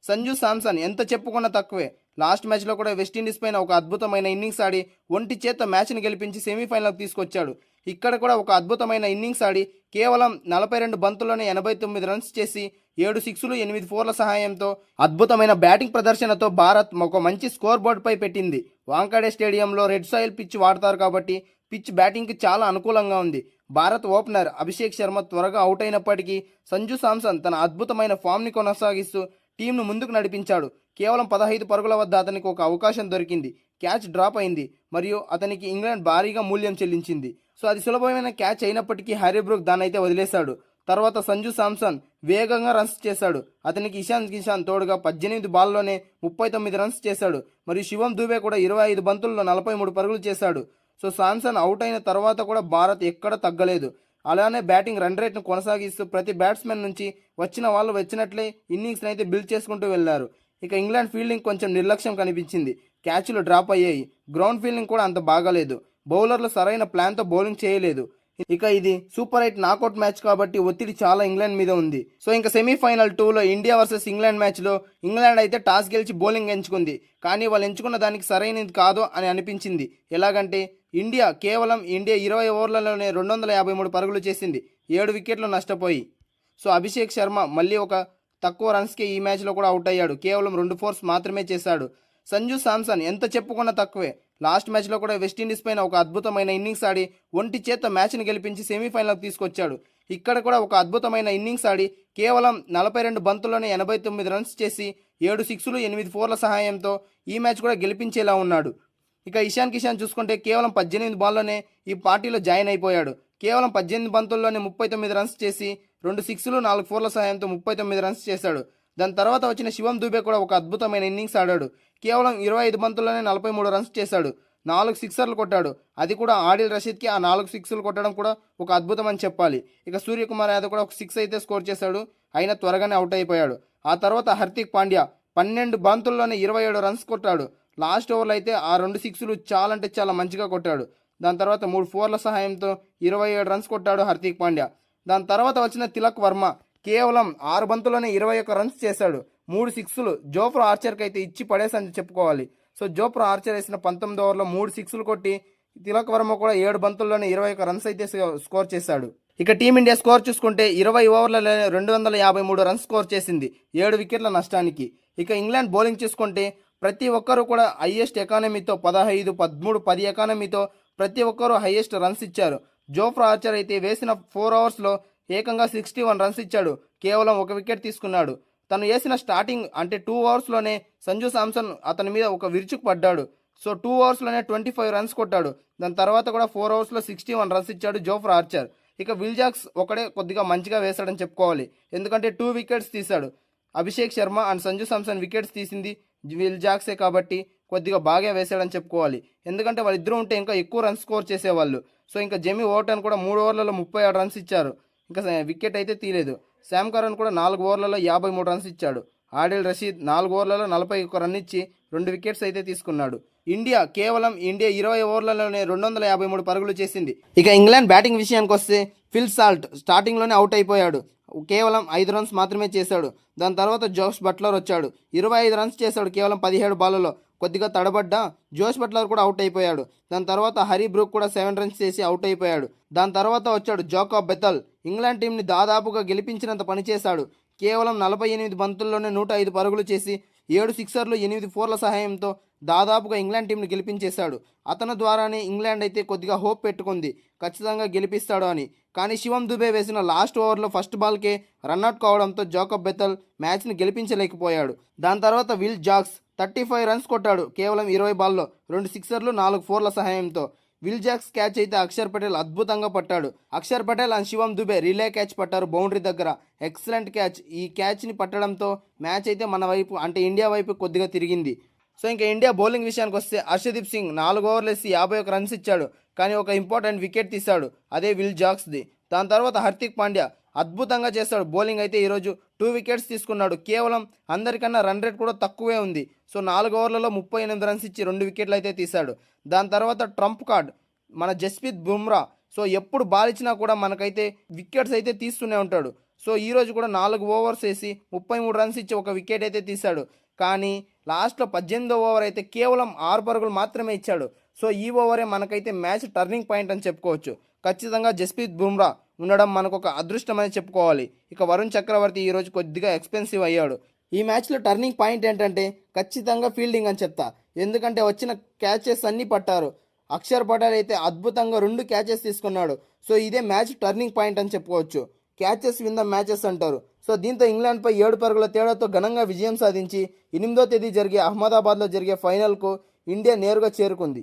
సంజు శాంసన్ ఎంత చెప్పుకున్నా తక్కువే. లాస్ట్ మ్యాచ్లో కూడా వెస్టిండీస్ పైన ఒక అద్భుతమైన ఇన్నింగ్స్ ఆడి ఒంటి చేత మ్యాచ్ని గెలిపించి సెమీఫైనల్కి తీసుకొచ్చాడు. ఇక్కడ కూడా ఒక అద్భుతమైన ఇన్నింగ్స్ ఆడి కేవలం 42 బంతుల్లోనే 89 రన్స్ చేసి 7 సిక్స్లు 8 ఫోర్ల సహాయంతో అద్భుతమైన బ్యాటింగ్ ప్రదర్శనతో భారత్ ఒక మంచి స్కోర్ బోర్డుపై పెట్టింది. వాంఖడే స్టేడియంలో రెడ్ సాయిల్ పిచ్ వాడతారు కాబట్టి పిచ్ బ్యాటింగ్కి చాలా అనుకూలంగా ఉంది. భారత్ ఓపెనర్ అభిషేక్ శర్మ త్వరగా అవుట్ అయినప్పటికీ సంజు శాంసన్ తన అద్భుతమైన ఫామ్ని కొనసాగిస్తూ టీంను ముందుకు నడిపించాడు. కేవలం 15 పరుగుల వద్ద అతనికి ఒక అవకాశం దొరికింది. క్యాచ్ డ్రాప్ అయింది మరియు అతనికి ఇంగ్లాండ్ భారీగా మూల్యం చెల్లించింది. సో అది సులభమైన క్యాచ్ అయినప్పటికీ హ్యారీ బ్రూక్ దాన్నైతే వదిలేశాడు. తర్వాత సంజు శాంసన్ వేగంగా రన్స్ చేశాడు. అతనికి ఇషాన్ కిషాన్ తోడుగా 18 బాల్లోనే 39 రన్స్ చేశాడు. మరియు శివం దూబే కూడా 25 బంతుల్లో 43 పరుగులు చేశాడు. సో శాంసన్ అవుట్ అయిన తర్వాత కూడా భారత్ ఎక్కడ తగ్గలేదు. అలానే బ్యాటింగ్ రన్ రేట్ను కొనసాగిస్తూ ప్రతి బ్యాట్స్మెన్ నుంచి వచ్చిన వాళ్ళు వచ్చినట్లే ఇన్నింగ్స్ని అయితే బిల్డ్ చేసుకుంటూ వెళ్లారు. ఇక ఇంగ్లాండ్ ఫీల్డింగ్ కొంచెం నిర్లక్ష్యం కనిపించింది. క్యాచ్లు డ్రాప్ అయ్యాయి. గ్రౌండ్ ఫీల్డింగ్ కూడా అంత బాగాలేదు. బౌలర్లు సరైన ప్లాన్తో బౌలింగ్ చేయలేదు. ఇక ఇది సూపర్ 8 నాకౌట్ మ్యాచ్ కాబట్టి ఒత్తిడి చాలా ఇంగ్లాండ్ మీద ఉంది. సో ఇంకా సెమీఫైనల్ 2లో ఇండియా వర్సెస్ ఇంగ్లాండ్ మ్యాచ్లో ఇంగ్లాండ్ అయితే టాస్ గెలిచి బౌలింగ్ ఎంచుకుంది. కానీ వాళ్ళు ఎంచుకున్న దానికి సరైనది కాదు అని అనిపించింది. ఎలాగంటే ఇండియా 20 ఓవర్లలోనే 253 పరుగులు చేసింది, 7 వికెట్లు నష్టపోయి. సో అభిషేక్ శర్మ మళ్ళీ ఒక తక్కువ రన్స్కే ఈ మ్యాచ్లో కూడా అవుట్ అయ్యాడు. కేవలం 2 ఫోర్స్ మాత్రమే చేశాడు. సంజు శాంసన్ ఎంత చెప్పుకున్నా తక్కువే. లాస్ట్ మ్యాచ్లో కూడా వెస్టిండీస్ పైన ఒక అద్భుతమైన ఇన్నింగ్స్ ఆడి ఒంటి చేత మ్యాచ్ని గెలిపించి సెమీఫైనల్కి తీసుకొచ్చాడు. ఇక్కడ కూడా ఒక అద్భుతమైన ఇన్నింగ్స్ ఆడి కేవలం 42 బంతుల్లోనే 89 రన్స్ చేసి 7 సిక్స్లు 8 ఫోర్ల సహాయంతో ఈ మ్యాచ్ కూడా గెలిపించేలా ఉన్నాడు. ఇక ఇషాన్ కిషాన్ చూసుకుంటే కేవలం 18 బాల్లోనే ఈ పార్టీలో జాయిన్ అయిపోయాడు. కేవలం 18 బంతుల్లోనే 39 రన్స్ చేసి 2 సిక్స్లు 4 ఫోర్ల సహాయంతో 39 రన్స్ చేశాడు. దాని తర్వాత వచ్చిన శివం దూబే కూడా ఒక అద్భుతమైన ఇన్నింగ్స్ ఆడాడు. కేవలం 25 బంతుల్లోనే 43 రన్స్ చేశాడు, 4 సిక్సర్లు కొట్టాడు. అది కూడా ఆడిల్ రషీద్కి ఆ 4 సిక్స్లు కొట్టడం కూడా ఒక అద్భుతం అని చెప్పాలి. ఇక సూర్యకుమార్ యాదవ్ కూడా ఒక 6 అయితే స్కోర్ చేశాడు, అయినా త్వరగానే అవుట్ అయిపోయాడు. ఆ తర్వాత హార్దిక్ పాండ్యా 12 బంతుల్లోనే 27 రన్స్ కొట్టాడు. లాస్ట్ ఓవర్లో అయితే ఆ 2 సిక్స్లు చాలా అంటే చాలా మంచిగా కొట్టాడు. దాని తర్వాత 3 ఫోర్ల సహాయంతో 27 రన్స్ కొట్టాడు హార్దిక్ పాండ్యా. దాని తర్వాత వచ్చిన తిలక్ వర్మ కేవలం 6 బంతుల్లోనే 21 రన్స్ చేశాడు, 3 సిక్స్లు. జోఫ్రా ఆర్చర్కి అయితే ఇచ్చి పడేసని చెప్పుకోవాలి. సో జోఫ్రా ఆర్చర్ వేసిన 19 ఓవర్లో 3 సిక్స్లు కొట్టి తిలక్ వర్మ కూడా 7 బంతుల్లోనే 21 రన్స్ అయితే స్కోర్ చేశాడు. ఇక టీమిండియా స్కోర్ చూసుకుంటే 20 ఓవర్లలో 253 రన్స్ స్కోర్ చేసింది, 7 వికెట్ల నష్టానికి. ఇక ఇంగ్లాండ్ బౌలింగ్ చూసుకుంటే ప్రతి ఒక్కరు కూడా హైయెస్ట్ ఎకానమీతో 15, 13, 10 ఎకానమీతో ప్రతి ఒక్కరు హైయెస్ట్ రన్స్ ఇచ్చారు. జోఫ్రా ఆర్చర్ అయితే వేసిన 4 ఓవర్స్లో ఏకంగా 61 రన్స్ ఇచ్చాడు, కేవలం 1 వికెట్ తీసుకున్నాడు. తను వేసిన స్టార్టింగ్ అంటే 2 ఓవర్స్లోనే సంజు శాంసన్ అతని మీద ఒక విరుచుకు పడ్డాడు. సో 2 ఓవర్స్లోనే 25 రన్స్ కొట్టాడు. దాని తర్వాత కూడా 4 ఓవర్స్లో 61 రన్స్ ఇచ్చాడు జోఫ్రా ఆర్చర్. ఇక విల్ జాక్స్ ఒకడే కొద్దిగా మంచిగా వేశాడని చెప్పుకోవాలి, ఎందుకంటే 2 వికెట్స్ తీశాడు. అభిషేక్ శర్మ అండ్ సంజు శాంసన్ వికెట్స్ తీసింది విల్ జాక్సే కాబట్టి కొద్దిగా బాగా వేశాడని చెప్పుకోవాలి, ఎందుకంటే వాళ్ళిద్దరూ ఉంటే ఇంకా ఎక్కువ రన్స్ స్కోర్ చేసేవాళ్ళు. సో ఇంకా జెమీ ఓవర్టన్ కూడా 3 ఓవర్లలో 36 రన్స్ ఇచ్చారు, ఇంకా వికెట్ అయితే తీయలేదు. శామ్ కరన్ కూడా 4 ఓవర్లలో 53 రన్స్ ఇచ్చాడు. ఆడిల్ రషీద్ 4 ఓవర్లలో 41 రన్ ఇచ్చి 2 వికెట్స్ అయితే తీసుకున్నాడు. ఇండియా 20 ఓవర్లలోనే 253 పరుగులు చేసింది. ఇక ఇంగ్లాండ్ బ్యాటింగ్ విషయానికి వస్తే ఫిల్ సాల్ట్ స్టార్టింగ్లోనే అవుట్ అయిపోయాడు, కేవలం 5 రన్స్ మాత్రమే చేశాడు. దాని తర్వాత జోష్ బట్లర్ వచ్చాడు, 25 రన్స్ చేశాడు కేవలం 17 బాల్లలో. కొద్దిగా తడబడ్డా జోష్ బట్లర్ కూడా అవుట్ అయిపోయాడు. దాని తర్వాత హరీ బ్రూక్ కూడా 7 రన్స్ చేసి అవుట్ అయిపోయాడు. దాని తర్వాత వచ్చాడు జాకోబ్ బెథల్, ఇంగ్లాండ్ టీంని దాదాపుగా గెలిపించినంత పనిచేశాడు. కేవలం 48 బంతుల్లోనే 105 పరుగులు చేసి 7 సిక్సర్లు 8 ఫోర్ల సహాయంతో దాదాపుగా ఇంగ్లాండ్ టీంను గెలిపించేశాడు. అతని ద్వారానే ఇంగ్లాండ్ అయితే కొద్దిగా హోప్ పెట్టుకుంది ఖచ్చితంగా గెలిపిస్తాడు అని. కానీ శివం దుబే వేసిన లాస్ట్ ఓవర్లో ఫస్ట్ బాల్కే రన్అట్ కావడంతో జాకోబ్ బెథల్ మ్యాచ్ని గెలిపించలేకపోయాడు. దాని తర్వాత విల్ జాక్స్ 35 రన్స్ కొట్టాడు కేవలం 20 బాల్లో, 2 సిక్సర్లు 4 ఫోర్ల సహాయంతో. విల్ జాక్స్ క్యాచ్ అయితే అక్షర్ పటేల్ అద్భుతంగా పట్టాడు. Akshar Patel and Shivam Dube relay catch పట్టారు బౌండరీ దగ్గర, ఎక్సలెంట్ క్యాచ్. ఈ క్యాచ్ని పట్టడంతో మ్యాచ్ అయితే మన వైపు అంటే ఇండియా వైపు కొద్దిగా తిరిగింది. సో ఇంకా ఇండియా బౌలింగ్ విషయానికి వస్తే హర్షదీప్ సింగ్ 4 ఓవర్లు వేసి 51 రన్స్ ఇచ్చాడు, కానీ ఒక ఇంపార్టెంట్ వికెట్ తీశాడు, అదే విల్ జాక్స్ది. దాని తర్వాత హార్దిక్ పాండ్యా అద్భుతంగా చేస్తాడు బౌలింగ్, అయితే ఈరోజు 2 వికెట్స్ తీసుకున్నాడు. కేవలం అందరికన్నా రన్ రేట్ కూడా తక్కువే ఉంది. సో 4 ఓవర్లలో 38 రన్స్ ఇచ్చి 2 వికెట్లు అయితే తీశాడు. దాని తర్వాత ట్రంప్ కార్డ్ మన జస్ప్రీత్ బుమ్రా, సో ఎప్పుడు బాల్ ఇచ్చినా కూడా మనకైతే వికెట్స్ అయితే తీస్తూనే ఉంటాడు. సో ఈరోజు కూడా 4 ఓవర్స్ వేసి 33 రన్స్ ఇచ్చి ఒక వికెట్ అయితే తీశాడు. కానీ లాస్ట్లో 18వ ఓవర్ అయితే కేవలం 6 పరుగులు మాత్రమే ఇచ్చాడు. సో ఈ ఓవరే మనకైతే మ్యాచ్ టర్నింగ్ పాయింట్ అని చెప్పుకోవచ్చు. ఖచ్చితంగా జస్ప్రీత్ బుమ్రా ఉండడం మనకు ఒక అదృష్టం అని చెప్పుకోవాలి. ఇక వరుణ్ చక్రవర్తి ఈరోజు కొద్దిగా ఎక్స్పెన్సివ్ అయ్యాడు. ఈ మ్యాచ్లో టర్నింగ్ పాయింట్ ఏంటంటే ఖచ్చితంగా ఫీల్డింగ్ అని చెప్తా. ఎందుకంటే వచ్చిన క్యాచెస్ అన్నీ పట్టారు. అక్షర్ పటేల్ అయితే అద్భుతంగా 2 క్యాచెస్ తీసుకున్నాడు. సో ఇదే మ్యాచ్ టర్నింగ్ పాయింట్ అని చెప్పుకోవచ్చు. క్యాచెస్ విన్ ద మ్యాచెస్ అంటారు. సో దీంతో ఇంగ్లాండ్పై 7 పరుగుల తేడాతో ఘనంగా విజయం సాధించి 8వ తేదీ జరిగే అహ్మదాబాద్లో జరిగే ఫైనల్కు ఇండియా నేరుగా చేరుకుంది.